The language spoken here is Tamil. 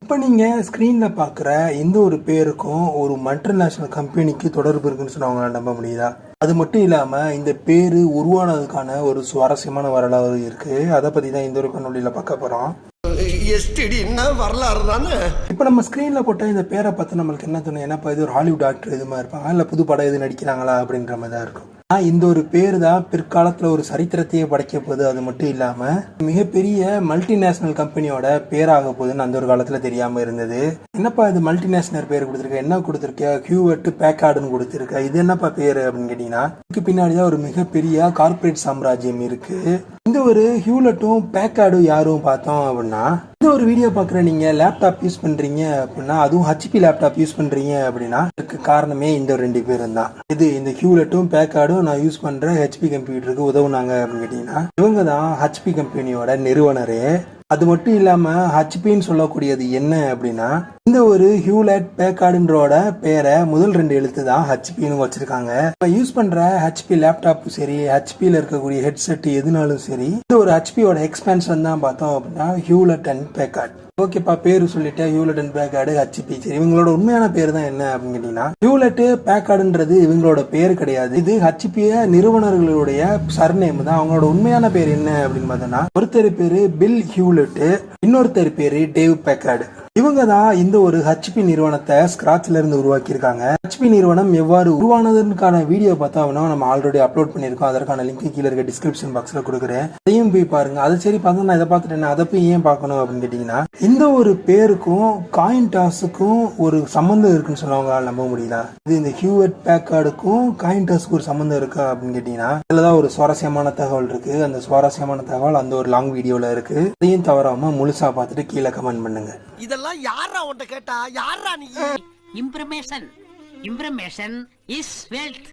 இப்போ நீங்கள் ஸ்க்ரீனில் பார்க்குற எந்த ஒரு பேருக்கும் ஒரு மல்டிநேஷ்னல் கம்பெனிக்கு தொடர்பு இருக்குன்னு சொன்னவங்களால நம்ப முடியுதா? அது மட்டும் இல்லாமல் இந்த பேர் உருவானதுக்கான ஒரு சுவாரஸ்யமான வரலாறு இருக்குது. அதை பற்றி தான் இந்த ஒரு காணொலியில் பார்க்க போகிறோம். வரலாறு தானே. இப்போ நம்ம ஸ்க்ரீனில் போட்டால் இந்த பேரை பார்த்து நம்மளுக்கு என்ன தோணும்? ஏன்னா இது ஒரு ஹாலிவுட் ஆக்டர் இது மாதிரி இருப்பாங்க, இல்லை புது படம் எது நடிக்கிறாங்களா அப்படின்ற மாதிரி தான் இருக்கும். இந்த ஒரு பேர் தான் பிற்காலத்தில் ஒரு சரித்திரத்தையே படைக்க போகுது. அது மட்டும் இல்லாமல் மிகப்பெரிய மல்டிநேஷனல் கம்பெனியோட பேராக போகுதுன்னு அந்த ஒரு காலத்தில் தெரியாமல் இருந்தது. என்னப்பா இது மல்டிநேஷனல் பேர் கொடுத்துருக்க, என்ன கொடுத்துருக்க, ஹியூலெட் பேக்கார்டுன்னு கொடுத்துருக்க, இது என்னப்பா பேர் அப்படின்னு கேட்டிங்கன்னா, இதுக்கு பின்னாடி தான் ஒரு மிகப்பெரிய கார்பரேட் சாம்ராஜ்யம் இருக்குது. இந்த ஒரு ஹியூலெட்டும் பேக்கார்டும் யாரும் பார்த்தோம் அப்படின்னா, இந்த ஒரு வீடியோ பார்க்குற நீங்கள் லேப்டாப் யூஸ் பண்ணுறீங்க அப்படின்னா, அதுவும் ஹெச்பி லேப்டாப் யூஸ் பண்ணுறீங்க அப்படின்னா அதுக்கு காரணமே இந்த ரெண்டு பேரும் தான். இந்த ஹியூலெட்டும் பேக்கார்டும் நான் யூஸ் பண்ணுற ஹெச்பி கம்ப்யூட்டருக்கு உதவுனாங்க அப்படின்னு கேட்டிங்கன்னா, இவங்க தான் ஹெச்பி கம்பெனியோட நிறுவனரே. அது மட்டும் இல்லாமல் ஹெச்பின்னு சொல்லக்கூடியது என்ன அப்படின்னா, இந்த ஒரு ஹியூலெட் பேக்கார்டுன்றோட பேரை முதல் 2 எழுத்து தான் ஹெச்பின்னு வச்சிருக்காங்க. இப்போ யூஸ் பண்ற ஹெச்பி லேப்டாப்பும் சரி, ஹெச்பியில் இருக்கக்கூடிய ஹெட்செட் எதுனாலும் சரி, இந்த ஒரு ஹெச்பியோட எக்ஸ்பென்ஷன் தான் பார்த்தோம் அப்படின்னா ஹியூலெட் அண்ட் பேக்கார்ட். ஓகேப்பா, பேரு சொல்லிட்டு ஹியூலெட் அண்ட் பேக்கார்டு ஹெச்பி. சரி, இவங்களோட உண்மையான பேர் தான் என்ன அப்படின்னு கேட்டீங்கன்னா, ஹியூலெட் பேக்கார்டுன்றது இவங்களோட பேர் கிடையாது. இது ஹெச்பி நிறுவனர்களுடைய சர்நேம் தான். அவங்களோட உண்மையான பேர் என்ன அப்படின்னு பார்த்தோம்னா, ஒருத்தர் பேரு பில் ஹியூலெட், இன்னொருத்தர் பேரு டேவ் பேக்கார்டு. இவங்க தான் இந்த ஒரு ஹெச்பி நிறுவனத்தை ஸ்கிராச்ல இருந்து உருவாக்கியிருக்காங்க. ஹெச்பி நிறுவனம் எவ்வாறு உருவானதுக்கான வீடியோ பார்த்தோம்னா நம்ம ஆல்ரெடி அப்லோட் பண்ணியிருக்கோம். அதற்கான லிங்க் கீழே இருக்க டிஸ்கிரிப்ஷன் பாக்ஸ்ல கொடுக்குறேன், அதையும் போய் பாருங்க. அது சரி பார்த்தா நான் இதை பார்த்துட்டேன், அதை போய் ஏன் பார்க்கணும் அப்படின்னு கேட்டீங்கன்னா, இந்த ஒரு பேருக்கும் காயின் டாஸுக்கும் ஒரு சம்பந்தம் இருக்குன்னு சொன்னவங்களால நம்ப முடியல. இது இந்த ஹியூலெட் பேக்கார்டுக்கும் காயின் டாஸுக்கு ஒரு சம்பந்தம் இருக்கா அப்படின்னு கேட்டீங்கன்னா, இதுலதான் ஒரு சுவாரஸ்யமான தகவல் இருக்கு. அந்த சுவாரஸ்யமான தகவல் அந்த ஒரு லாங் வீடியோல இருக்கு. அதையும் தவறாம முழுசா பார்த்துட்டு கீழே கமெண்ட் பண்ணுங்க. இதெல்லாம் யாரா உன்கிட்ட கேட்டா? யாரா நீ? Information is wealth.